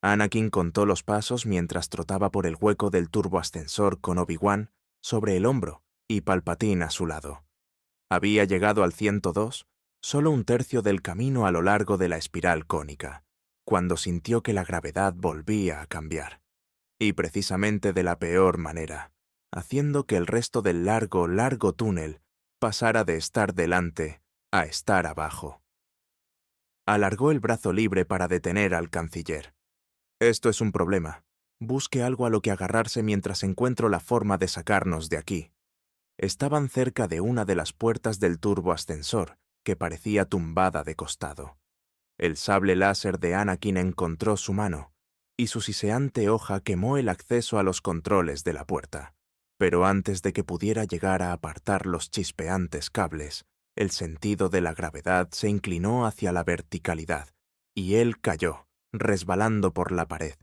Anakin contó los pasos mientras trotaba por el hueco del turboascensor con Obi-Wan sobre el hombro y Palpatine a su lado. Había llegado al 102, solo un tercio del camino a lo largo de la espiral cónica, cuando sintió que la gravedad volvía a cambiar. Y precisamente de la peor manera, haciendo que el resto del largo, largo túnel pasara de estar delante a estar abajo. Alargó el brazo libre para detener al canciller. Esto es un problema. Busque algo a lo que agarrarse mientras encuentro la forma de sacarnos de aquí. Estaban cerca de una de las puertas del turboascensor, que parecía tumbada de costado. El sable láser de Anakin encontró su mano, y su siseante hoja quemó el acceso a los controles de la puerta. Pero antes de que pudiera llegar a apartar los chispeantes cables, el sentido de la gravedad se inclinó hacia la verticalidad, y él cayó, resbalando por la pared,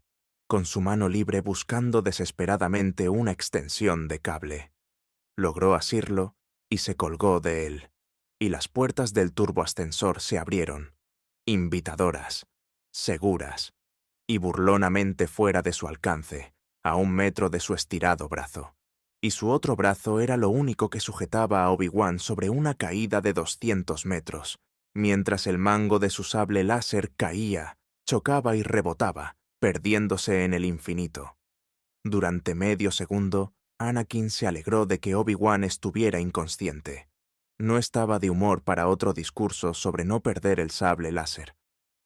con su mano libre buscando desesperadamente una extensión de cable. Logró asirlo y se colgó de él, y las puertas del turboascensor se abrieron, invitadoras, seguras, y burlonamente fuera de su alcance, a 1 metro de su estirado brazo. Y su otro brazo era lo único que sujetaba a Obi-Wan sobre una caída de 200 metros, mientras el mango de su sable láser caía, chocaba y rebotaba, perdiéndose en el infinito. Durante medio segundo, Anakin se alegró de que Obi-Wan estuviera inconsciente. No estaba de humor para otro discurso sobre no perder el sable láser,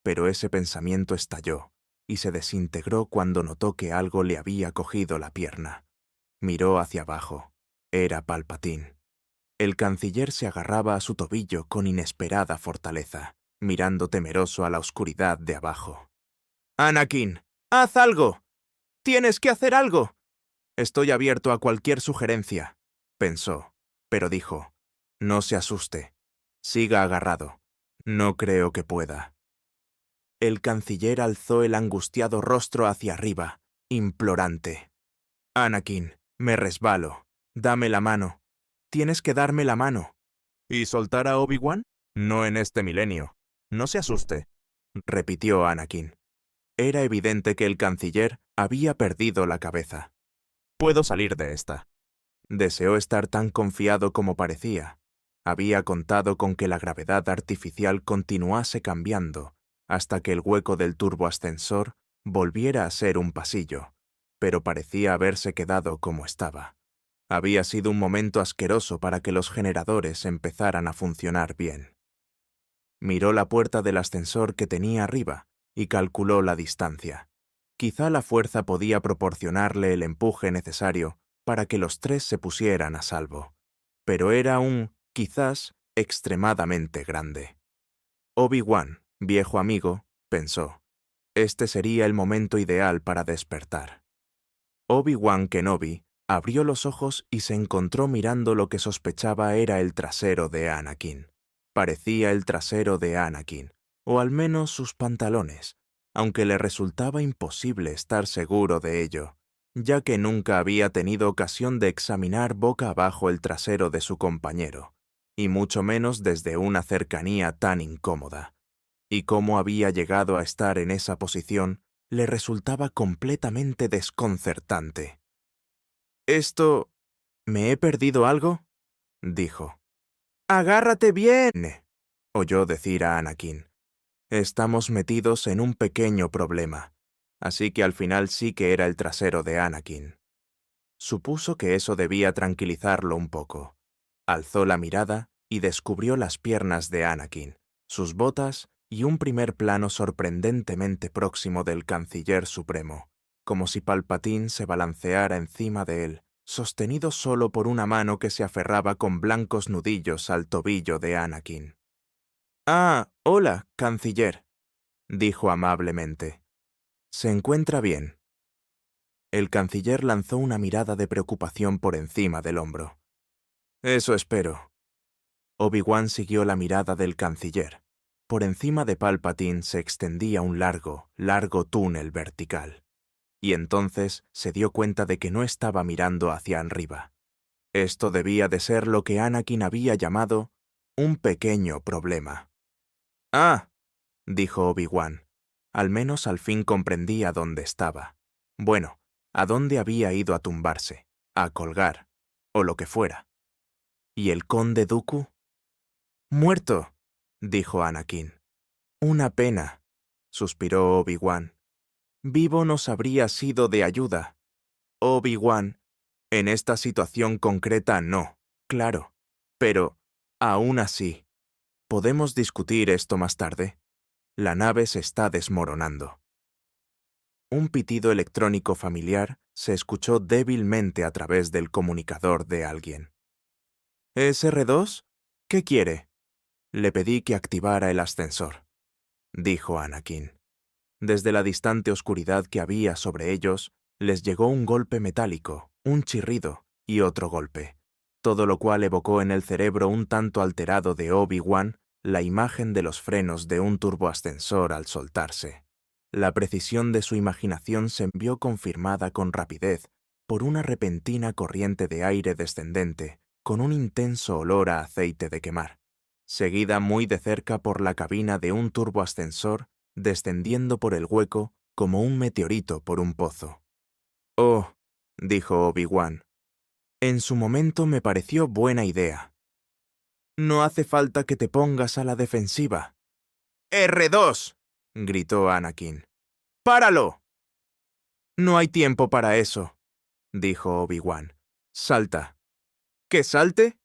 pero ese pensamiento estalló y se desintegró cuando notó que algo le había cogido la pierna. Miró hacia abajo. Era Palpatine. El canciller se agarraba a su tobillo con inesperada fortaleza, mirando temeroso a la oscuridad de abajo. «¡Anakin! ¡Haz algo! ¡Tienes que hacer algo!» «Estoy abierto a cualquier sugerencia», pensó, pero dijo, «No se asuste. Siga agarrado. No creo que pueda». El canciller alzó el angustiado rostro hacia arriba, implorante. «Anakin, me resbalo. Dame la mano. Tienes que darme la mano». «¿Y soltar a Obi-Wan? No en este milenio. No se asuste», repitió Anakin. Era evidente que el canciller había perdido la cabeza. «Puedo salir de esta». Deseó estar tan confiado como parecía. Había contado con que la gravedad artificial continuase cambiando hasta que el hueco del turboascensor volviera a ser un pasillo, pero parecía haberse quedado como estaba. Había sido un momento asqueroso para que los generadores empezaran a funcionar bien. Miró la puerta del ascensor que tenía arriba y calculó la distancia. Quizá la fuerza podía proporcionarle el empuje necesario para que los tres se pusieran a salvo, pero era un, quizás, extremadamente grande. Obi-Wan, viejo amigo, pensó, este sería el momento ideal para despertar. Obi-Wan Kenobi abrió los ojos y se encontró mirando lo que sospechaba era el trasero de Anakin. Parecía el trasero de Anakin, o al menos sus pantalones, aunque le resultaba imposible estar seguro de ello, ya que nunca había tenido ocasión de examinar boca abajo el trasero de su compañero, y mucho menos desde una cercanía tan incómoda. Y cómo había llegado a estar en esa posición le resultaba completamente desconcertante. «Esto... ¿me he perdido algo?», dijo. «¡Agárrate bien!», oyó decir a Anakin. «Estamos metidos en un pequeño problema». Así que al final sí que era el trasero de Anakin. Supuso que eso debía tranquilizarlo un poco. Alzó la mirada y descubrió las piernas de Anakin, sus botas y un primer plano sorprendentemente próximo del Canciller Supremo, como si Palpatine se balanceara encima de él, sostenido solo por una mano que se aferraba con blancos nudillos al tobillo de Anakin. «Ah, hola, Canciller», dijo amablemente. «¿Se encuentra bien?». El canciller lanzó una mirada de preocupación por encima del hombro. «Eso espero». Obi-Wan siguió la mirada del canciller. Por encima de Palpatine se extendía un largo, largo túnel vertical. Y entonces se dio cuenta de que no estaba mirando hacia arriba. Esto debía de ser lo que Anakin había llamado un pequeño problema. «Ah», dijo Obi-Wan. Al menos al fin comprendía dónde estaba. Bueno, a dónde había ido a tumbarse, a colgar, o lo que fuera. ¿Y el conde Dooku? «Muerto», dijo Anakin. «Una pena», suspiró Obi-Wan. «Vivo nos habría sido de ayuda». «Obi-Wan, en esta situación concreta no, claro. Pero, aún así, ¿podemos discutir esto más tarde? La nave se está desmoronando». Un pitido electrónico familiar se escuchó débilmente a través del comunicador de alguien. ¿Es R2? ¿Qué quiere? Le pedí que activara el ascensor, dijo Anakin. Desde la distante oscuridad que había sobre ellos, les llegó un golpe metálico, un chirrido y otro golpe, todo lo cual evocó en el cerebro un tanto alterado de Obi-Wan la imagen de los frenos de un turboascensor al soltarse. La precisión de su imaginación se vio confirmada con rapidez por una repentina corriente de aire descendente con un intenso olor a aceite de quemar, seguida muy de cerca por la cabina de un turboascensor descendiendo por el hueco como un meteorito por un pozo. «Oh», dijo Obi-Wan, «en su momento me pareció buena idea. No hace falta que te pongas a la defensiva». «R2», gritó Anakin. «¡Páralo!». «No hay tiempo para eso», dijo Obi-Wan. «Salta». «¿Que salte?»,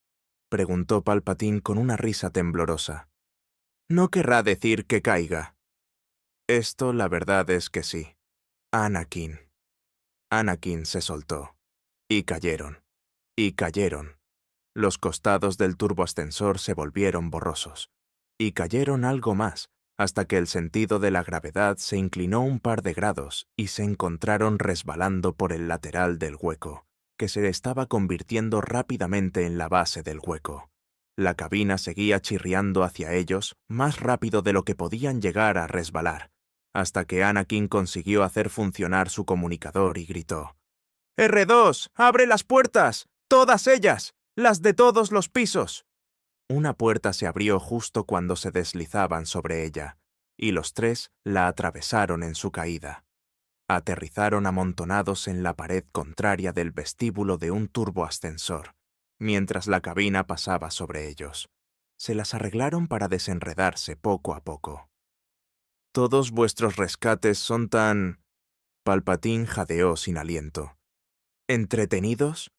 preguntó Palpatine con una risa temblorosa. «No querrá decir que caiga». «Esto la verdad es que sí. Anakin». Anakin se soltó. Y cayeron. Y cayeron. Los costados del turboascensor se volvieron borrosos. Y cayeron algo más, hasta que el sentido de la gravedad se inclinó un par de grados y se encontraron resbalando por el lateral del hueco, que se estaba convirtiendo rápidamente en la base del hueco. La cabina seguía chirriando hacia ellos más rápido de lo que podían llegar a resbalar, hasta que Anakin consiguió hacer funcionar su comunicador y gritó: «R2, abre las puertas, todas ellas, las de todos los pisos». Una puerta se abrió justo cuando se deslizaban sobre ella, y los tres la atravesaron en su caída. Aterrizaron amontonados en la pared contraria del vestíbulo de un turboascensor, mientras la cabina pasaba sobre ellos. Se las arreglaron para desenredarse poco a poco. «Todos vuestros rescates son tan...». Palpatine jadeó sin aliento. «¿Entretenidos?».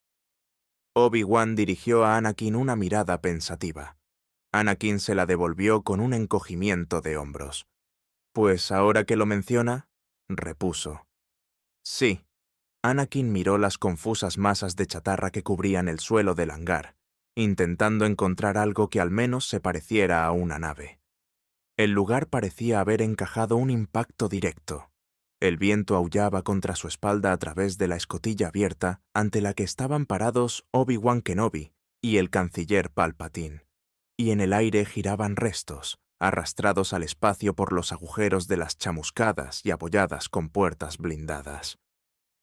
Obi-Wan dirigió a Anakin una mirada pensativa. Anakin se la devolvió con un encogimiento de hombros. «Pues ahora que lo menciona», repuso. «Sí». Anakin miró las confusas masas de chatarra que cubrían el suelo del hangar, intentando encontrar algo que al menos se pareciera a una nave. El lugar parecía haber encajado un impacto directo. El viento aullaba contra su espalda a través de la escotilla abierta ante la que estaban parados Obi-Wan Kenobi y el canciller Palpatine, y en el aire giraban restos, arrastrados al espacio por los agujeros de las chamuscadas y apoyadas con puertas blindadas.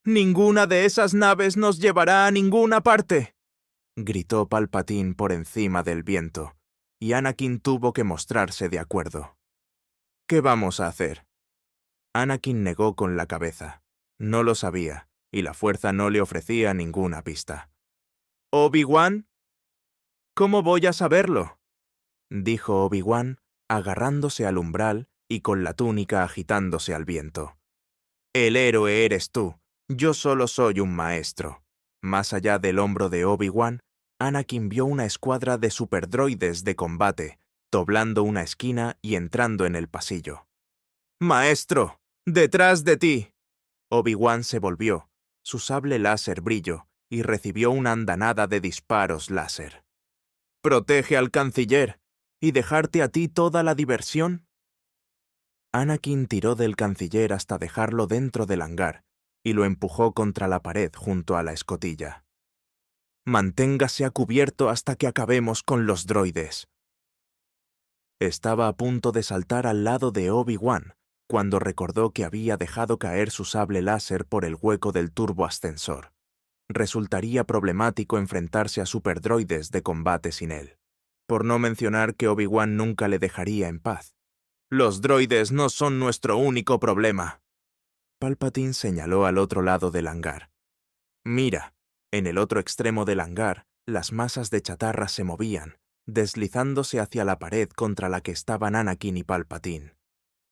«¡Ninguna de esas naves nos llevará a ninguna parte!», gritó Palpatine por encima del viento, y Anakin tuvo que mostrarse de acuerdo. «¿Qué vamos a hacer?». Anakin negó con la cabeza. No lo sabía, y la fuerza no le ofrecía ninguna pista. «¿Obi-Wan?». «¿Cómo voy a saberlo?», dijo Obi-Wan, agarrándose al umbral y con la túnica agitándose al viento. «El héroe eres tú. Yo solo soy un maestro». Más allá del hombro de Obi-Wan, Anakin vio una escuadra de superdroides de combate, doblando una esquina y entrando en el pasillo. «¡Maestro! ¡Detrás de ti!». Obi-Wan se volvió, su sable láser brilló y recibió una andanada de disparos láser. «¿Protege al canciller y dejarte a ti toda la diversión?». Anakin tiró del canciller hasta dejarlo dentro del hangar y lo empujó contra la pared junto a la escotilla. «Manténgase a cubierto hasta que acabemos con los droides». Estaba a punto de saltar al lado de Obi-Wan cuando recordó que había dejado caer su sable láser por el hueco del turboascensor. Resultaría problemático enfrentarse a superdroides de combate sin él, por no mencionar que Obi-Wan nunca le dejaría en paz. Los droides no son nuestro único problema. Palpatine señaló al otro lado del hangar. Mira, en el otro extremo del hangar, las masas de chatarra se movían, deslizándose hacia la pared contra la que estaban Anakin y Palpatine.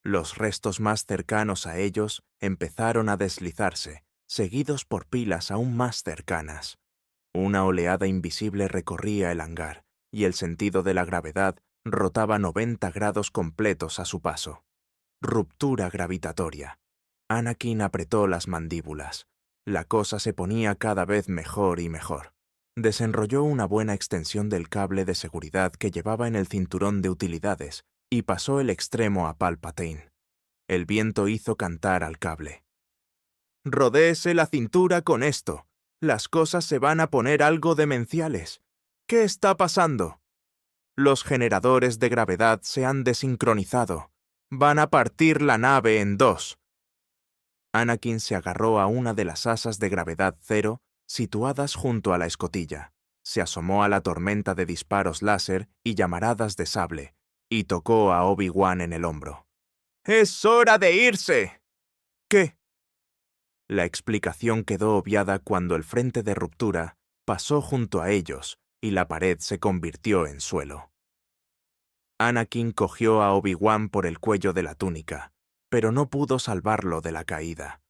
Los restos más cercanos a ellos empezaron a deslizarse, seguidos por pilas aún más cercanas. Una oleada invisible recorría el hangar, y el sentido de la gravedad rotaba 90 grados completos a su paso. Ruptura gravitatoria. Anakin apretó las mandíbulas. La cosa se ponía cada vez mejor y mejor. Desenrolló una buena extensión del cable de seguridad que llevaba en el cinturón de utilidades y pasó el extremo a Palpatine. El viento hizo cantar al cable. «Rodéese la cintura con esto. Las cosas se van a poner algo demenciales. ¿Qué está pasando? Los generadores de gravedad se han desincronizado. Van a partir la nave en dos». Anakin se agarró a una de las asas de gravedad cero situadas junto a la escotilla. Se asomó a la tormenta de disparos láser y llamaradas de sable, y tocó a Obi-Wan en el hombro. «¡Es hora de irse!» «¿Qué?» La explicación quedó obviada cuando el frente de ruptura pasó junto a ellos y la pared se convirtió en suelo. Anakin cogió a Obi-Wan por el cuello de la túnica, pero no pudo salvarlo de la caída.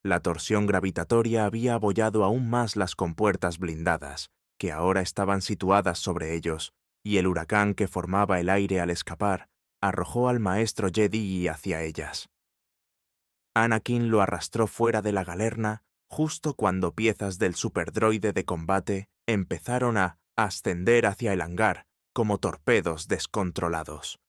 La torsión gravitatoria había abollado aún más las compuertas blindadas, que ahora estaban situadas sobre ellos, y el huracán que formaba el aire al escapar arrojó al maestro Jedi hacia ellas. Anakin lo arrastró fuera de la galerna justo cuando piezas del superdroide de combate empezaron a ascender hacia el hangar como torpedos descontrolados.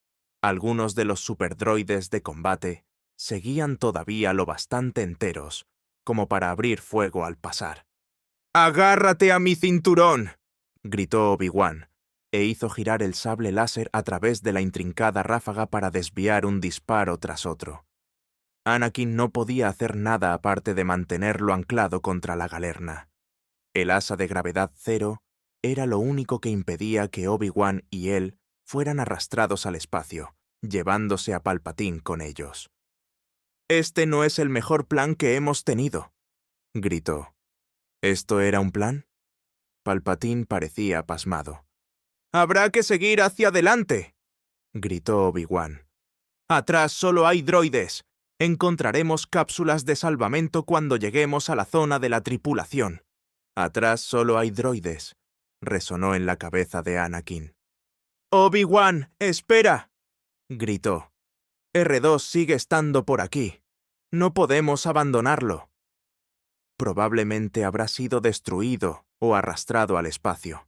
Algunos de los superdroides de combate seguían todavía lo bastante enteros como para abrir fuego al pasar. «¡Agárrate a mi cinturón!», gritó Obi-Wan, e hizo girar el sable láser a través de la intrincada ráfaga para desviar un disparo tras otro. Anakin no podía hacer nada aparte de mantenerlo anclado contra la galerna. El asa de gravedad cero era lo único que impedía que Obi-Wan y él fueran arrastrados al espacio, llevándose a Palpatine con ellos. «Este no es el mejor plan que hemos tenido», gritó. ¿Esto era un plan? Palpatine parecía pasmado. «¡Habrá que seguir hacia adelante!», gritó Obi-Wan. «Atrás solo hay droides. Encontraremos cápsulas de salvamento cuando lleguemos a la zona de la tripulación». «Atrás solo hay droides», resonó en la cabeza de Anakin. «Obi-Wan, espera», gritó. «R2 sigue estando por aquí. No podemos abandonarlo». Probablemente habrá sido destruido o arrastrado al espacio.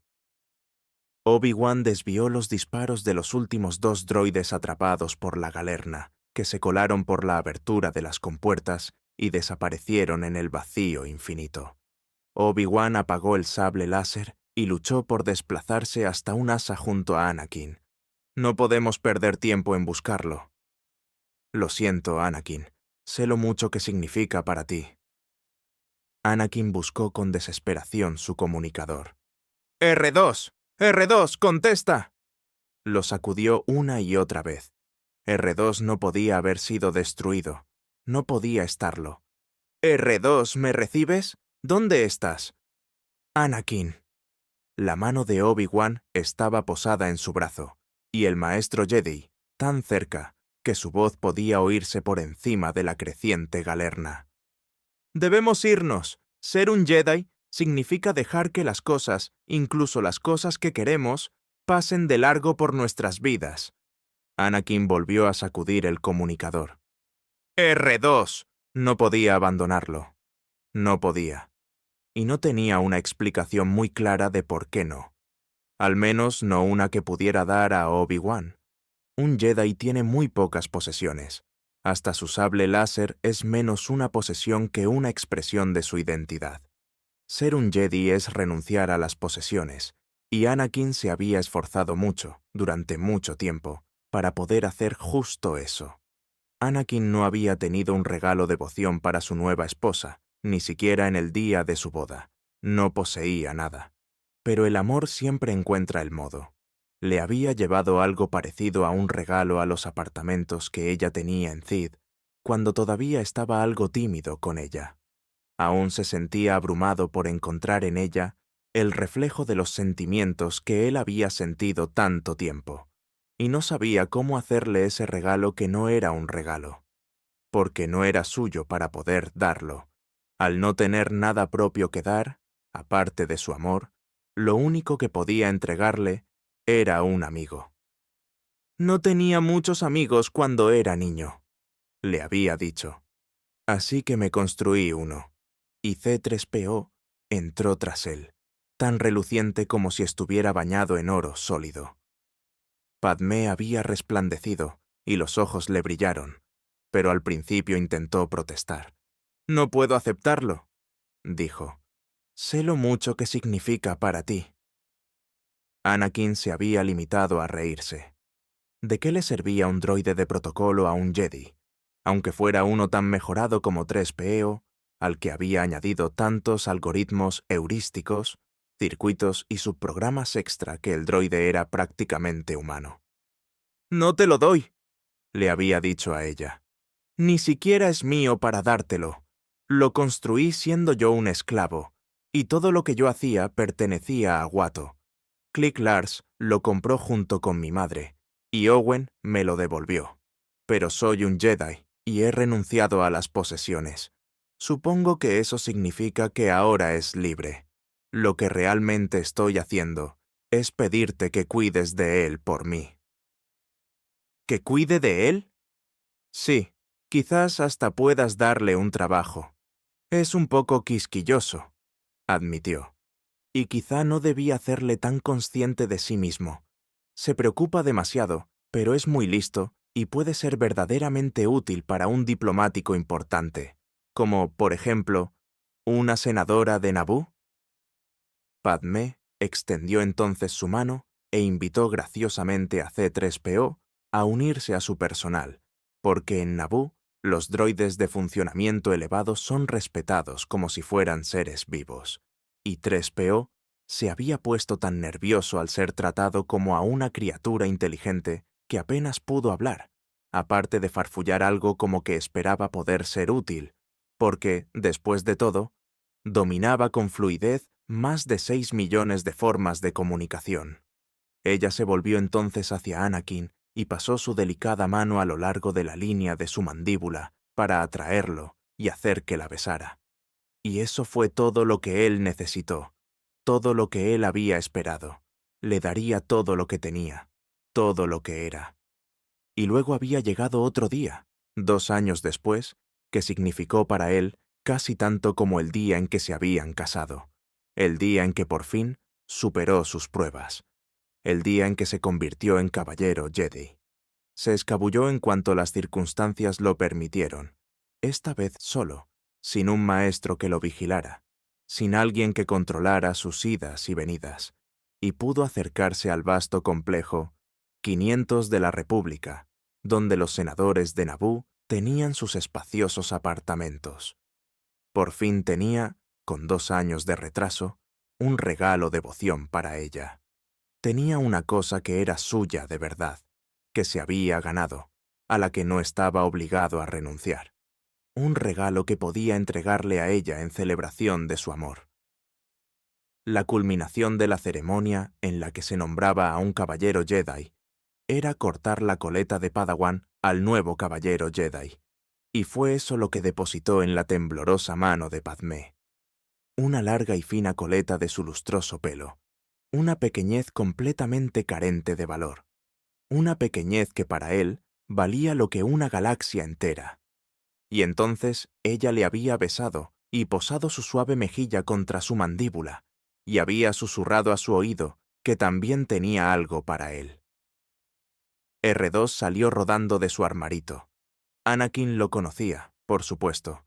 Obi-Wan desvió los disparos de los últimos dos droides atrapados por la galerna, que se colaron por la abertura de las compuertas y desaparecieron en el vacío infinito. Obi-Wan apagó el sable láser y luchó por desplazarse hasta un asa junto a Anakin. «No podemos perder tiempo en buscarlo». «Lo siento, Anakin. Sé lo mucho que significa para ti». Anakin buscó con desesperación su comunicador. «R2, R2, contesta». Lo sacudió una y otra vez. R2 no podía haber sido destruido. No podía estarlo. «R2, ¿me recibes? ¿Dónde estás?» «Anakin». La mano de Obi-Wan estaba posada en su brazo, y el maestro Jedi, tan cerca, que su voz podía oírse por encima de la creciente galerna. «Debemos irnos. Ser un Jedi significa dejar que las cosas, incluso las cosas que queremos, pasen de largo por nuestras vidas». Anakin volvió a sacudir el comunicador. «R2». No podía abandonarlo. No podía. Y no tenía una explicación muy clara de por qué no. Al menos no una que pudiera dar a Obi-Wan. Un Jedi tiene muy pocas posesiones. Hasta su sable láser es menos una posesión que una expresión de su identidad. Ser un Jedi es renunciar a las posesiones, y Anakin se había esforzado mucho, durante mucho tiempo, para poder hacer justo eso. Anakin no había tenido un regalo de devoción para su nueva esposa, ni siquiera en el día de su boda. No poseía nada. Pero el amor siempre encuentra el modo. Le había llevado algo parecido a un regalo a los apartamentos que ella tenía en Cid, cuando todavía estaba algo tímido con ella. Aún se sentía abrumado por encontrar en ella el reflejo de los sentimientos que él había sentido tanto tiempo, y no sabía cómo hacerle ese regalo que no era un regalo, porque no era suyo para poder darlo. Al no tener nada propio que dar, aparte de su amor, lo único que podía entregarle era un amigo. No tenía muchos amigos cuando era niño, le había dicho. Así que me construí uno, y C3PO entró tras él, tan reluciente como si estuviera bañado en oro sólido. Padmé había resplandecido, y los ojos le brillaron, pero al principio intentó protestar. «No puedo aceptarlo», dijo. «Sé lo mucho que significa para ti». Anakin se había limitado a reírse. ¿De qué le servía un droide de protocolo a un Jedi? Aunque fuera uno tan mejorado como 3PO, al que había añadido tantos algoritmos heurísticos, circuitos y subprogramas extra que el droide era prácticamente humano. «No te lo doy», le había dicho a ella. «Ni siquiera es mío para dártelo. Lo construí siendo yo un esclavo, y todo lo que yo hacía pertenecía a Watto. Click Lars lo compró junto con mi madre, y Owen me lo devolvió. Pero soy un Jedi, y he renunciado a las posesiones. Supongo que eso significa que ahora es libre. Lo que realmente estoy haciendo es pedirte que cuides de él por mí». ¿Que cuide de él? Sí, quizás hasta puedas darle un trabajo. Es un poco quisquilloso, admitió. Y quizá no debía hacerle tan consciente de sí mismo. Se preocupa demasiado, pero es muy listo y puede ser verdaderamente útil para un diplomático importante, como, por ejemplo, una senadora de Naboo. Padmé extendió entonces su mano e invitó graciosamente a C3PO a unirse a su personal, porque en Naboo los droides de funcionamiento elevado son respetados como si fueran seres vivos, y 3PO se había puesto tan nervioso al ser tratado como a una criatura inteligente que apenas pudo hablar, aparte de farfullar algo como que esperaba poder ser útil, porque, después de todo, dominaba con fluidez más de 6 millones de formas de comunicación. Ella se volvió entonces hacia Anakin y pasó su delicada mano a lo largo de la línea de su mandíbula para atraerlo y hacer que la besara. Y eso fue todo lo que él necesitó, todo lo que él había esperado. Le daría todo lo que tenía, todo lo que era. Y luego había llegado otro día, 2 años después, que significó para él casi tanto como el día en que se habían casado, el día en que por fin superó sus pruebas, el día en que se convirtió en caballero Jedi. Se escabulló en cuanto las circunstancias lo permitieron, esta vez solo, sin un maestro que lo vigilara, sin alguien que controlara sus idas y venidas, y pudo acercarse al vasto complejo 500 de la República, donde los senadores de Naboo tenían sus espaciosos apartamentos. Por fin tenía, con 2 años de retraso, un regalo devoción para ella. Tenía una cosa que era suya de verdad, que se había ganado, a la que no estaba obligado a renunciar. Un regalo que podía entregarle a ella en celebración de su amor. La culminación de la ceremonia en la que se nombraba a un caballero Jedi era cortar la coleta de Padawan al nuevo caballero Jedi, y fue eso lo que depositó en la temblorosa mano de Padmé. Una larga y fina coleta de su lustroso pelo, una pequeñez completamente carente de valor, una pequeñez que para él valía lo que una galaxia entera. Y entonces ella le había besado y posado su suave mejilla contra su mandíbula, y había susurrado a su oído que también tenía algo para él. R2 salió rodando de su armarito. Anakin lo conocía, por supuesto.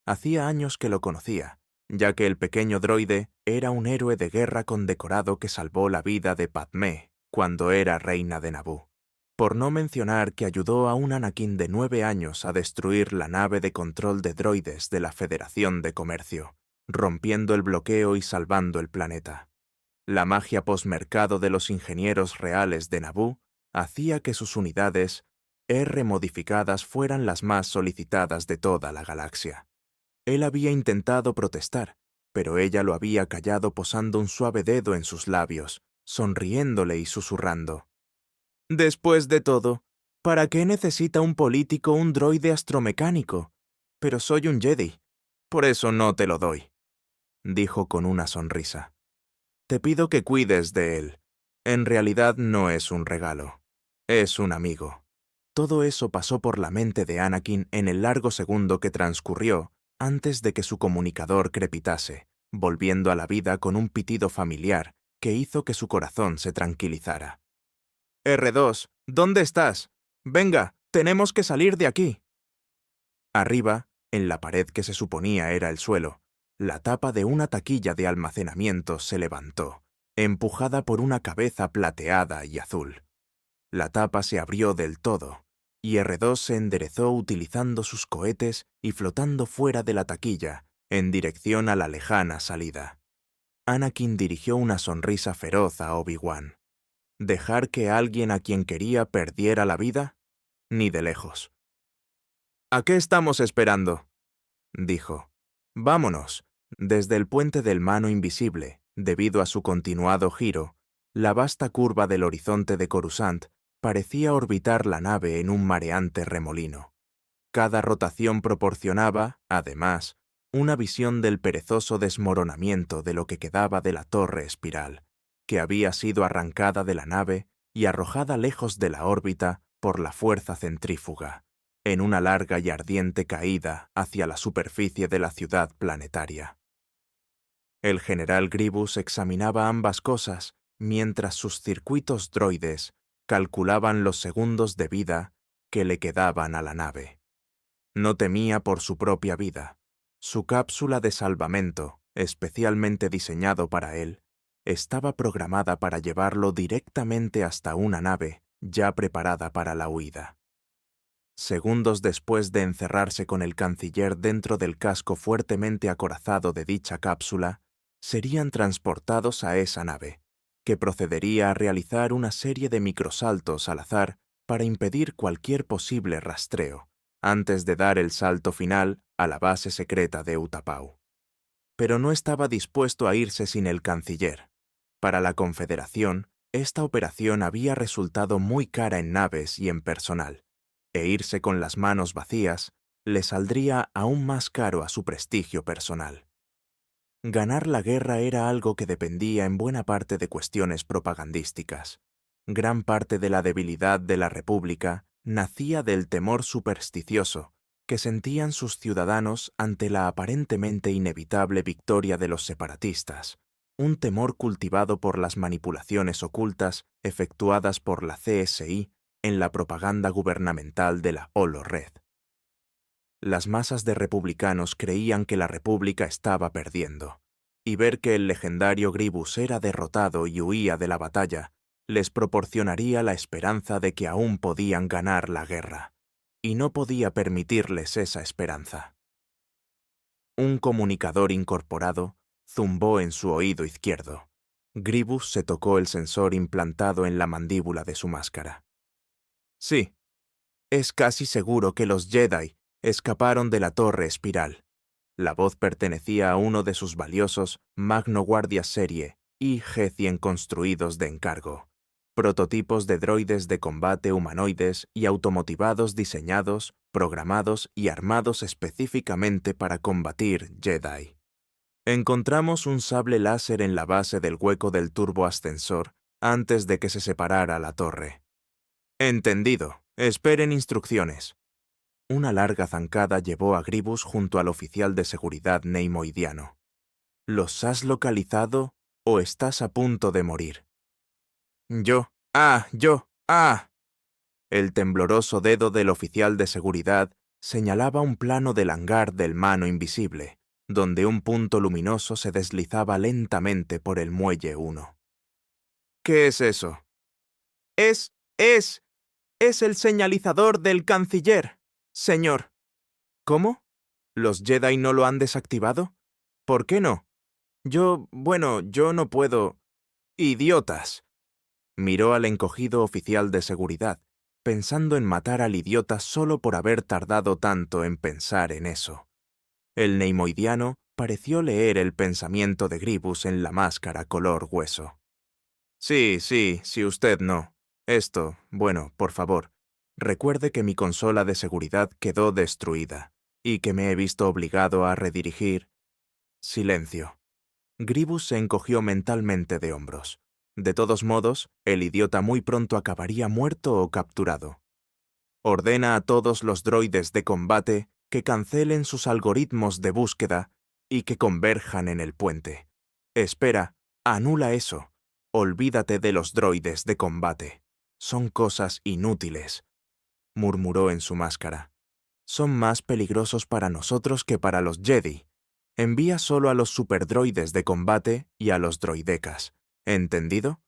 Hacía años que lo conocía, ya que el pequeño droide era un héroe de guerra condecorado que salvó la vida de Padmé cuando era reina de Naboo. Por no mencionar que ayudó a un Anakin de 9 años a destruir la nave de control de droides de la Federación de Comercio, rompiendo el bloqueo y salvando el planeta. La magia posmercado de los ingenieros reales de Naboo hacía que sus unidades R modificadas fueran las más solicitadas de toda la galaxia. Él había intentado protestar, pero ella lo había callado posando un suave dedo en sus labios, sonriéndole y susurrando. Después de todo, ¿para qué necesita un político un droide astromecánico? Pero soy un Jedi, por eso no te lo doy, dijo con una sonrisa. Te pido que cuides de él. En realidad no es un regalo, es un amigo. Todo eso pasó por la mente de Anakin en el largo segundo que transcurrió antes de que su comunicador crepitase, volviendo a la vida con un pitido familiar que hizo que su corazón se tranquilizara. R2, ¿dónde estás? Venga, tenemos que salir de aquí. Arriba, en la pared que se suponía era el suelo, la tapa de una taquilla de almacenamiento se levantó, empujada por una cabeza plateada y azul. La tapa se abrió del todo, y R2 se enderezó utilizando sus cohetes y flotando fuera de la taquilla, en dirección a la lejana salida. Anakin dirigió una sonrisa feroz a Obi-Wan. ¿Dejar que alguien a quien quería perdiera la vida? Ni de lejos. ¿A qué estamos esperando?, dijo. Vámonos. Desde el puente del Mano Invisible, debido a su continuado giro, la vasta curva del horizonte de Coruscant parecía orbitar la nave en un mareante remolino. Cada rotación proporcionaba, además, una visión del perezoso desmoronamiento de lo que quedaba de la torre espiral, que había sido arrancada de la nave y arrojada lejos de la órbita por la fuerza centrífuga, en una larga y ardiente caída hacia la superficie de la ciudad planetaria. El general Grievous examinaba ambas cosas mientras sus circuitos droides calculaban los segundos de vida que le quedaban a la nave. No temía por su propia vida. Su cápsula de salvamento, especialmente diseñado para él, estaba programada para llevarlo directamente hasta una nave ya preparada para la huida. Segundos después de encerrarse con el canciller dentro del casco fuertemente acorazado de dicha cápsula, serían transportados a esa nave, que procedería a realizar una serie de microsaltos al azar para impedir cualquier posible rastreo, antes de dar el salto final a la base secreta de Utapau. Pero no estaba dispuesto a irse sin el canciller. Para la Confederación, esta operación había resultado muy cara en naves y en personal, e irse con las manos vacías le saldría aún más caro a su prestigio personal. Ganar la guerra era algo que dependía en buena parte de cuestiones propagandísticas. Gran parte de la debilidad de la República nacía del temor supersticioso que sentían sus ciudadanos ante la aparentemente inevitable victoria de los separatistas, un temor cultivado por las manipulaciones ocultas efectuadas por la CSI en la propaganda gubernamental de la Holo-Red. Las masas de republicanos creían que la República estaba perdiendo, y ver que el legendario Grievous era derrotado y huía de la batalla les proporcionaría la esperanza de que aún podían ganar la guerra, y no podía permitirles esa esperanza. Un comunicador incorporado zumbó en su oído izquierdo. Grievous se tocó el sensor implantado en la mandíbula de su máscara. Sí, es casi seguro que los Jedi escaparon de la torre espiral. La voz pertenecía a uno de sus valiosos Magno Guardia Serie IG-100 construidos de encargo, prototipos de droides de combate humanoides y automotivados diseñados, programados y armados específicamente para combatir Jedi. Encontramos un sable láser en la base del hueco del turboascensor antes de que se separara la torre. Entendido. Esperen instrucciones. Una larga zancada llevó a Grievous junto al oficial de seguridad neimoidiano. ¿Los has localizado o estás a punto de morir? Yo. El tembloroso dedo del oficial de seguridad señalaba un plano del hangar del Mano Invisible, donde un punto luminoso se deslizaba lentamente por el muelle 1. ¿Qué es eso? Es el señalizador del canciller, señor. ¿Cómo? ¿Los Jedi no lo han desactivado? ¿Por qué no? Yo no puedo. ¡Idiotas! Miró al encogido oficial de seguridad, pensando en matar al idiota solo por haber tardado tanto en pensar en eso. El neimoidiano pareció leer el pensamiento de Gribus en la máscara color hueso. Sí, si usted no. Bueno, por favor, recuerde que mi consola de seguridad quedó destruida y que me he visto obligado a redirigir. Silencio. Gribus se encogió mentalmente de hombros. De todos modos, el idiota muy pronto acabaría muerto o capturado. Ordena a todos los droides de combate que cancelen sus algoritmos de búsqueda y que converjan en el puente. Espera, anula eso. Olvídate de los droides de combate. Son cosas inútiles, murmuró en su máscara. Son más peligrosos para nosotros que para los Jedi. Envía solo a los superdroides de combate y a los droidecas. ¿Entendido?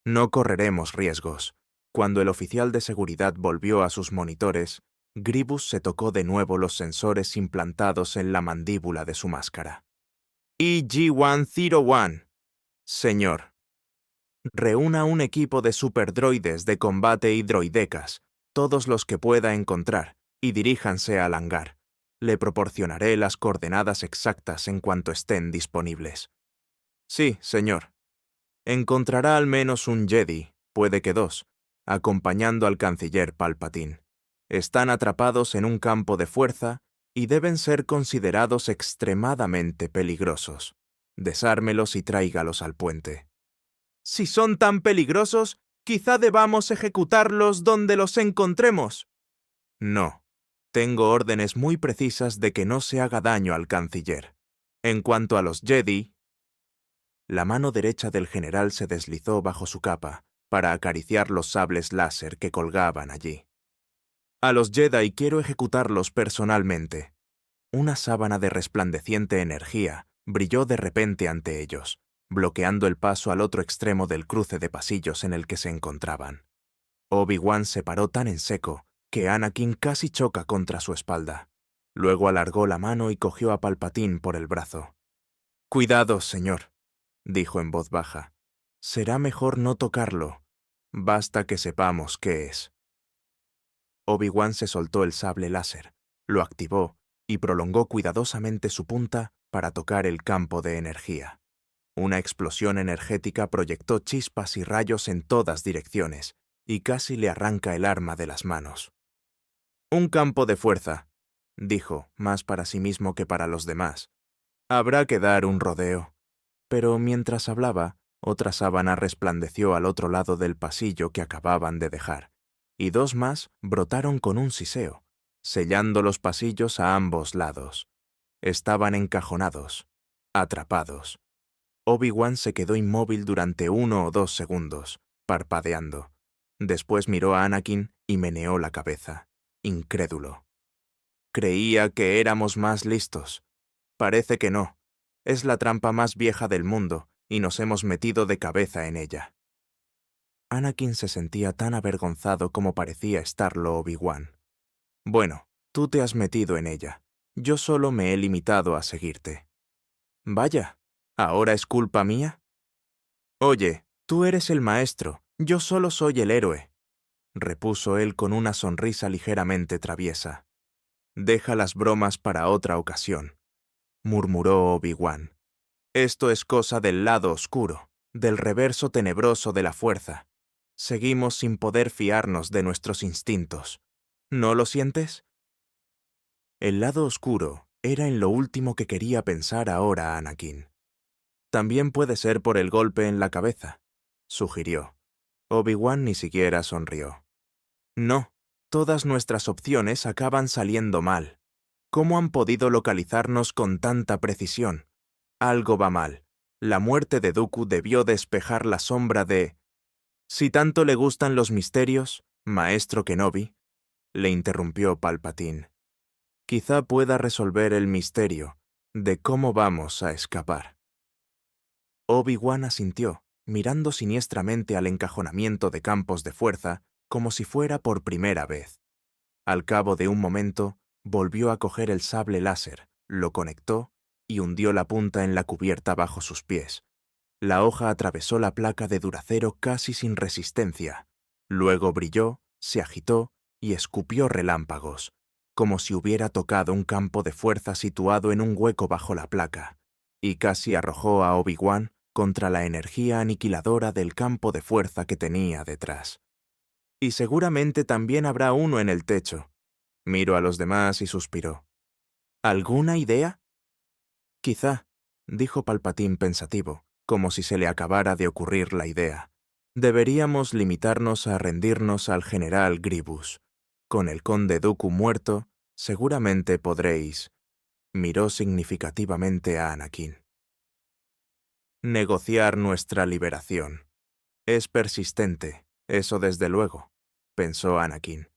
No correremos riesgos. Cuando el oficial de seguridad volvió a sus monitores, Gribus se tocó de nuevo los sensores implantados en la mandíbula de su máscara. EG-101. Señor. Reúna un equipo de superdroides de combate y droidecas, todos los que pueda encontrar, y diríjanse al hangar. Le proporcionaré las coordenadas exactas en cuanto estén disponibles. Sí, señor. Encontrará al menos un Jedi, puede que dos, acompañando al canciller Palpatine. Están atrapados en un campo de fuerza y deben ser considerados extremadamente peligrosos. Desármelos y tráigalos al puente. Si son tan peligrosos, quizá debamos ejecutarlos donde los encontremos. No. Tengo órdenes muy precisas de que no se haga daño al canciller. En cuanto a los Jedi, la mano derecha del general se deslizó bajo su capa para acariciar los sables láser que colgaban allí. A los Jedi quiero ejecutarlos personalmente. Una sábana de resplandeciente energía brilló de repente ante ellos, bloqueando el paso al otro extremo del cruce de pasillos en el que se encontraban. Obi-Wan se paró tan en seco que Anakin casi choca contra su espalda. Luego alargó la mano y cogió a Palpatine por el brazo. «Cuidado, señor», dijo en voz baja. «Será mejor no tocarlo. Basta que sepamos qué es». Obi-Wan se soltó el sable láser, lo activó y prolongó cuidadosamente su punta para tocar el campo de energía. Una explosión energética proyectó chispas y rayos en todas direcciones, y casi le arranca el arma de las manos. «Un campo de fuerza», dijo, más para sí mismo que para los demás. «Habrá que dar un rodeo». Pero mientras hablaba, otra sábana resplandeció al otro lado del pasillo que acababan de dejar, y dos más brotaron con un siseo, sellando los pasillos a ambos lados. Estaban encajonados, atrapados. Obi-Wan se quedó inmóvil durante 1 o 2 segundos, parpadeando. Después miró a Anakin y meneó la cabeza, incrédulo. «Creía que éramos más listos. Parece que no. Es la trampa más vieja del mundo y nos hemos metido de cabeza en ella». Anakin se sentía tan avergonzado como parecía estarlo Obi-Wan. «Bueno, tú te has metido en ella. Yo solo me he limitado a seguirte». «Vaya, ¿ahora es culpa mía?» «Oye, tú eres el maestro, yo solo soy el héroe», repuso él con una sonrisa ligeramente traviesa. «Deja las bromas para otra ocasión», murmuró Obi-Wan. «Esto es cosa del lado oscuro, del reverso tenebroso de la fuerza. Seguimos sin poder fiarnos de nuestros instintos. ¿No lo sientes?» El lado oscuro era en lo último que quería pensar ahora Anakin. «También puede ser por el golpe en la cabeza», sugirió. Obi-Wan ni siquiera sonrió. «No, todas nuestras opciones acaban saliendo mal. ¿Cómo han podido localizarnos con tanta precisión? Algo va mal. La muerte de Dooku debió despejar la sombra de... Si tanto le gustan los misterios, maestro Kenobi», le interrumpió Palpatine. «Quizá pueda resolver el misterio de cómo vamos a escapar». Obi-Wan asintió, mirando siniestramente al encajonamiento de campos de fuerza como si fuera por primera vez. Al cabo de un momento, volvió a coger el sable láser, lo conectó y hundió la punta en la cubierta bajo sus pies. La hoja atravesó la placa de Duracero casi sin resistencia. Luego brilló, se agitó y escupió relámpagos, como si hubiera tocado un campo de fuerza situado en un hueco bajo la placa, y casi arrojó a Obi-Wan contra la energía aniquiladora del campo de fuerza que tenía detrás. Y seguramente también habrá uno en el techo. Miró a los demás y suspiró. ¿Alguna idea? Quizá, dijo Palpatine pensativo, como si se le acabara de ocurrir la idea. Deberíamos limitarnos a rendirnos al general Grievous. Con el conde Dooku muerto, seguramente podréis. Miró significativamente a Anakin. Negociar nuestra liberación. Es persistente, eso desde luego, pensó Anakin.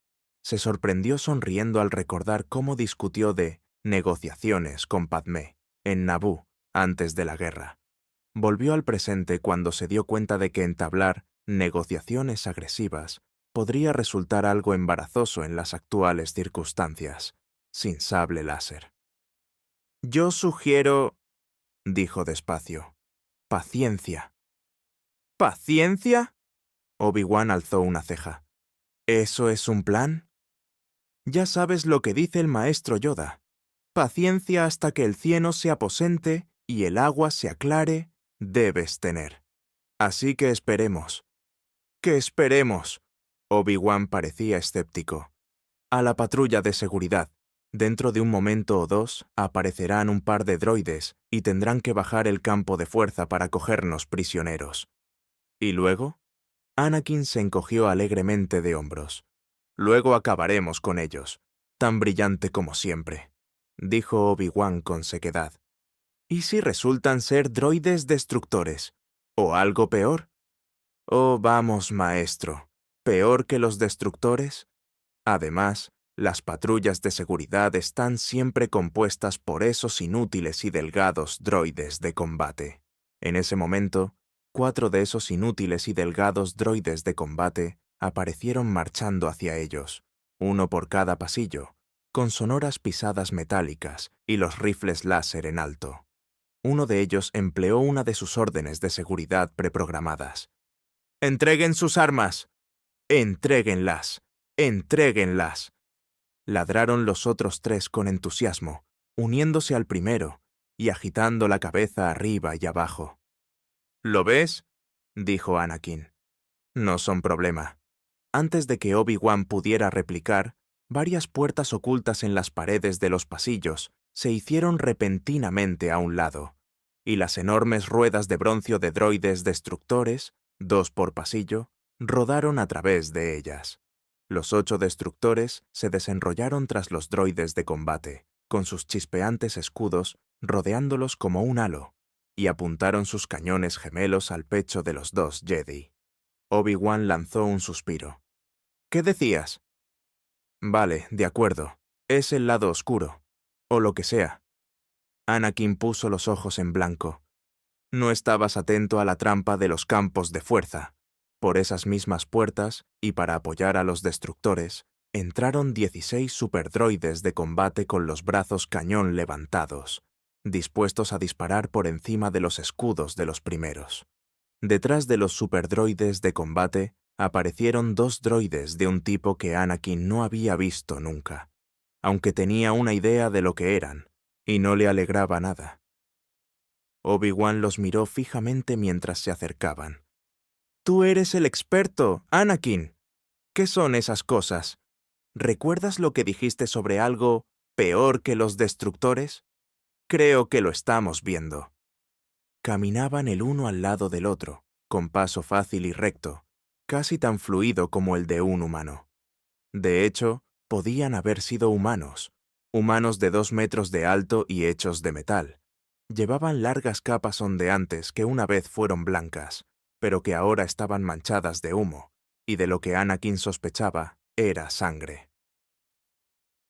Se sorprendió sonriendo al recordar cómo discutió de negociaciones con Padmé en Naboo antes de la guerra. Volvió al presente cuando se dio cuenta de que entablar negociaciones agresivas podría resultar algo embarazoso en las actuales circunstancias, sin sable láser. Yo sugiero, dijo despacio, paciencia. ¿Paciencia? Obi-Wan alzó una ceja. ¿Eso es un plan? Ya sabes lo que dice el maestro Yoda. Paciencia hasta que el cieno se aposente y el agua se aclare, debes tener. Así que esperemos. ¡Que esperemos! Obi-Wan parecía escéptico. A la patrulla de seguridad. Dentro de un momento o dos aparecerán un par de droides y tendrán que bajar el campo de fuerza para cogernos prisioneros. ¿Y luego? Anakin se encogió alegremente de hombros. Luego acabaremos con ellos, tan brillante como siempre, dijo Obi-Wan con sequedad. ¿Y si resultan ser droides destructores? ¿O algo peor? Oh, vamos, maestro, ¿peor que los destructores? Además, las patrullas de seguridad están siempre compuestas por esos inútiles y delgados droides de combate. En ese momento, 4 de esos inútiles y delgados droides de combate aparecieron marchando hacia ellos, uno por cada pasillo, con sonoras pisadas metálicas y los rifles láser en alto. Uno de ellos empleó una de sus órdenes de seguridad preprogramadas. «¡Entreguen sus armas! ¡Entréguenlas! ¡Entréguenlas!», ladraron los otros 3 con entusiasmo, uniéndose al primero y agitando la cabeza arriba y abajo. «¿Lo ves?», dijo Anakin. «No son problema». Antes de que Obi-Wan pudiera replicar, varias puertas ocultas en las paredes de los pasillos se hicieron repentinamente a un lado, y las enormes ruedas de bronce de droides destructores, 2 por pasillo, rodaron a través de ellas. Los 8 destructores se desenrollaron tras los droides de combate, con sus chispeantes escudos rodeándolos como un halo, y apuntaron sus cañones gemelos al pecho de los 2 Jedi. Obi-Wan lanzó un suspiro. «¿Qué decías?» «Vale, de acuerdo. Es el lado oscuro. O lo que sea». Anakin puso los ojos en blanco. «No estabas atento a la trampa de los campos de fuerza». Por esas mismas puertas, y para apoyar a los destructores, entraron 16 superdroides de combate con los brazos cañón levantados, dispuestos a disparar por encima de los escudos de los primeros. Detrás de los superdroides de combate aparecieron 2 droides de un tipo que Anakin no había visto nunca, aunque tenía una idea de lo que eran, y no le alegraba nada. Obi-Wan los miró fijamente mientras se acercaban. «Tú eres el experto, Anakin. ¿Qué son esas cosas? ¿Recuerdas lo que dijiste sobre algo peor que los destructores? Creo que lo estamos viendo». Caminaban el uno al lado del otro, con paso fácil y recto, casi tan fluido como el de un humano. De hecho, podían haber sido humanos de 2 metros de alto y hechos de metal. Llevaban largas capas ondeantes que una vez fueron blancas, pero que ahora estaban manchadas de humo, y de lo que Anakin sospechaba era sangre.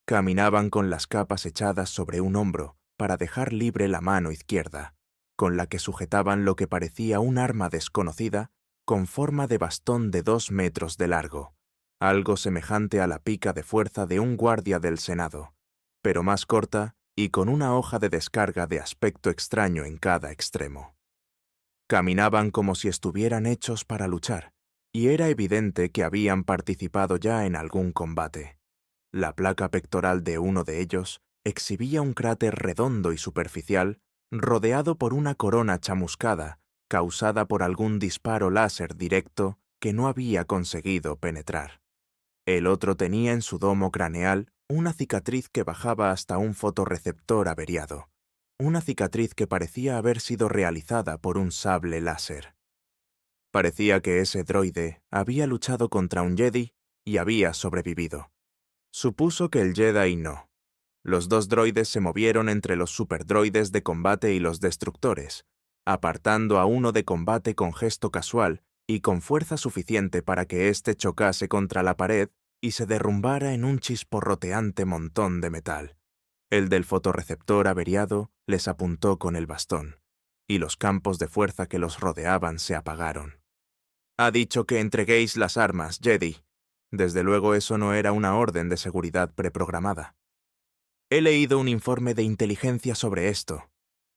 Caminaban con las capas echadas sobre un hombro para dejar libre la mano izquierda, con la que sujetaban lo que parecía un arma desconocida con forma de bastón de 2 metros de largo, algo semejante a la pica de fuerza de un guardia del Senado, pero más corta y con una hoja de descarga de aspecto extraño en cada extremo. Caminaban como si estuvieran hechos para luchar, y era evidente que habían participado ya en algún combate. La placa pectoral de uno de ellos exhibía un cráter redondo y superficial, rodeado por una corona chamuscada, causada por algún disparo láser directo que no había conseguido penetrar. El otro tenía en su domo craneal una cicatriz que bajaba hasta un fotorreceptor averiado, una cicatriz que parecía haber sido realizada por un sable láser. Parecía que ese droide había luchado contra un Jedi y había sobrevivido. Supuso que el Jedi no. Los dos droides se movieron entre los superdroides de combate y los destructores, apartando a uno de combate con gesto casual y con fuerza suficiente para que éste chocase contra la pared y se derrumbara en un chisporroteante montón de metal. El del fotorreceptor averiado les apuntó con el bastón, y los campos de fuerza que los rodeaban se apagaron. «Ha dicho que entreguéis las armas, Jedi». Desde luego eso no era una orden de seguridad preprogramada. «He leído un informe de inteligencia sobre esto»,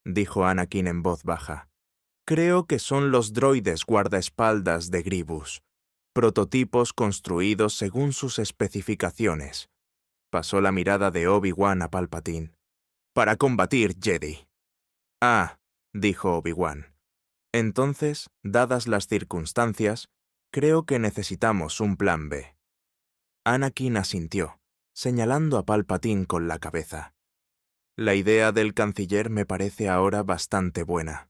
dijo Anakin en voz baja. «Creo que son los droides guardaespaldas de Grievous, prototipos construidos según sus especificaciones». Pasó la mirada de Obi-Wan a Palpatine. «Para combatir, Jedi». «Ah», dijo Obi-Wan. «Entonces, dadas las circunstancias, creo que necesitamos un plan B». Anakin asintió, señalando a Palpatine con la cabeza. «La idea del canciller me parece ahora bastante buena».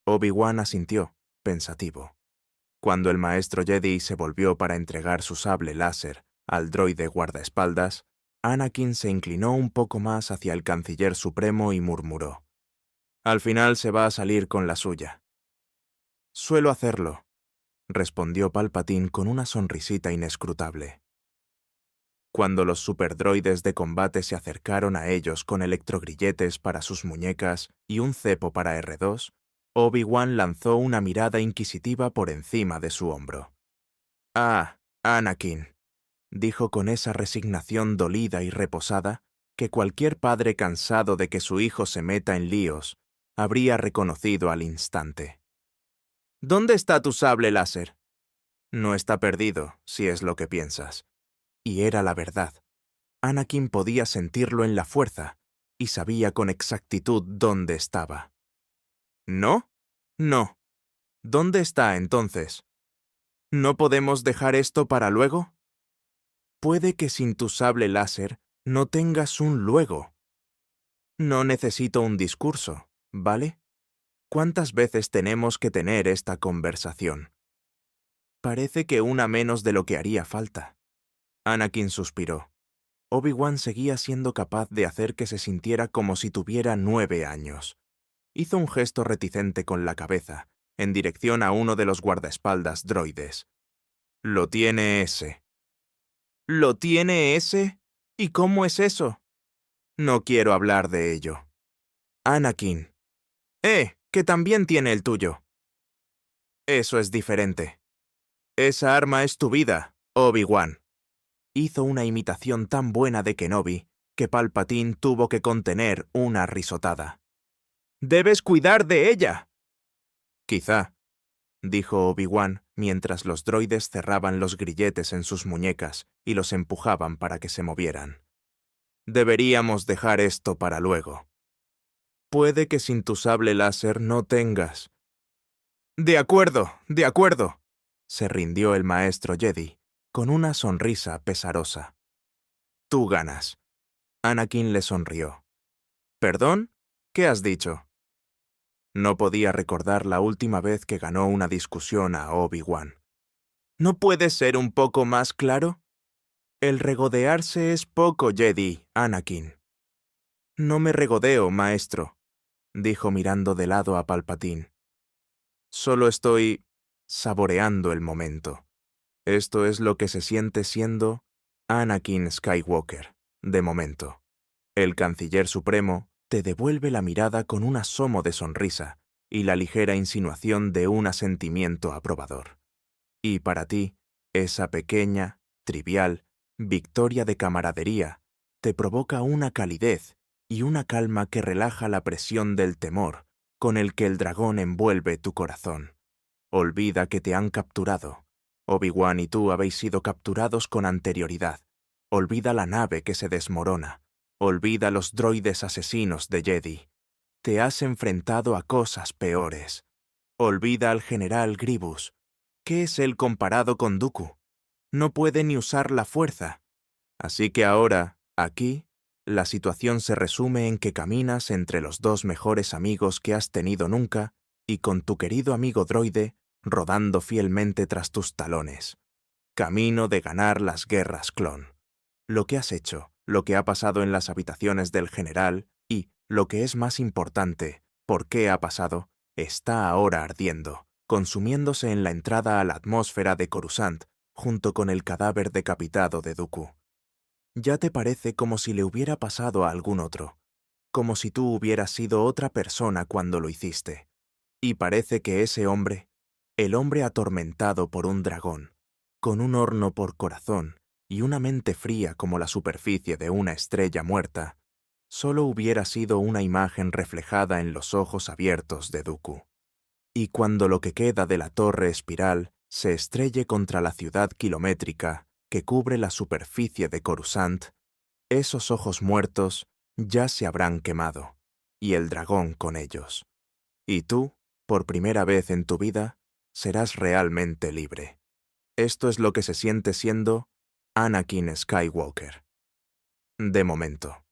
Obi-Wan asintió, pensativo. Cuando el maestro Jedi se volvió para entregar su sable láser al droide guardaespaldas, Anakin se inclinó un poco más hacia el canciller supremo y murmuró: «Al final se va a salir con la suya». «Suelo hacerlo», respondió Palpatine con una sonrisita inescrutable. Cuando los superdroides de combate se acercaron a ellos con electrogrilletes para sus muñecas y un cepo para R2, Obi-Wan lanzó una mirada inquisitiva por encima de su hombro. «Ah, Anakin», dijo con esa resignación dolida y reposada que cualquier padre cansado de que su hijo se meta en líos habría reconocido al instante. «¿Dónde está tu sable láser?» «No está perdido, si es lo que piensas». Y era la verdad. Anakin podía sentirlo en la fuerza y sabía con exactitud dónde estaba. «¿No? No. ¿Dónde está entonces? ¿No podemos dejar esto para luego?» «Puede que sin tu sable láser no tengas un luego». «No necesito un discurso, ¿vale? ¿Cuántas veces tenemos que tener esta conversación?» «Parece que una menos de lo que haría falta». Anakin suspiró. Obi-Wan seguía siendo capaz de hacer que se sintiera como si tuviera 9 años. Hizo un gesto reticente con la cabeza, en dirección a uno de los guardaespaldas droides. «Lo tiene ese». «¿Lo tiene ese? ¿Y cómo es eso?» «No quiero hablar de ello». «Anakin». Que también tiene el tuyo». «Eso es diferente». «Esa arma es tu vida, Obi-Wan». Hizo una imitación tan buena de Kenobi que Palpatine tuvo que contener una risotada. «¡Debes cuidar de ella!» «Quizá», dijo Obi-Wan mientras los droides cerraban los grilletes en sus muñecas y los empujaban para que se movieran. «Deberíamos dejar esto para luego. Puede que sin tu sable láser no tengas». De acuerdo», se rindió el maestro Jedi, con una sonrisa pesarosa. «Tú ganas». Anakin le sonrió. «¿Perdón? ¿Qué has dicho?» No podía recordar la última vez que ganó una discusión a Obi-Wan. «¿No puedes ser un poco más claro?» «El regodearse es poco Jedi, Anakin». «No me regodeo, maestro», dijo mirando de lado a Palpatine. «Solo estoy saboreando el momento. Esto es lo que se siente siendo Anakin Skywalker, de momento». El canciller supremo te devuelve la mirada con un asomo de sonrisa y la ligera insinuación de un asentimiento aprobador. Y para ti, esa pequeña, trivial, victoria de camaradería te provoca una calidez y una calma que relaja la presión del temor con el que el dragón envuelve tu corazón. Olvida que te han capturado. Obi-Wan y tú habéis sido capturados con anterioridad. Olvida la nave que se desmorona. Olvida los droides asesinos de Jedi. Te has enfrentado a cosas peores. Olvida al general Grievous. ¿Qué es él comparado con Dooku? No puede ni usar la fuerza. Así que ahora, aquí, la situación se resume en que caminas entre los dos mejores amigos que has tenido nunca y con tu querido amigo droide rodando fielmente tras tus talones. Camino de ganar las guerras clon. Lo que has hecho, lo que ha pasado en las habitaciones del general y, lo que es más importante, por qué ha pasado, está ahora ardiendo, consumiéndose en la entrada a la atmósfera de Coruscant, junto con el cadáver decapitado de Dooku. Ya te parece como si le hubiera pasado a algún otro, como si tú hubieras sido otra persona cuando lo hiciste. Y parece que ese hombre, el hombre atormentado por un dragón, con un horno por corazón y una mente fría como la superficie de una estrella muerta, solo hubiera sido una imagen reflejada en los ojos abiertos de Dooku. Y cuando lo que queda de la torre espiral se estrelle contra la ciudad kilométrica que cubre la superficie de Coruscant, esos ojos muertos ya se habrán quemado, y el dragón con ellos. Y tú, por primera vez en tu vida, serás realmente libre. Esto es lo que se siente siendo Anakin Skywalker. De momento.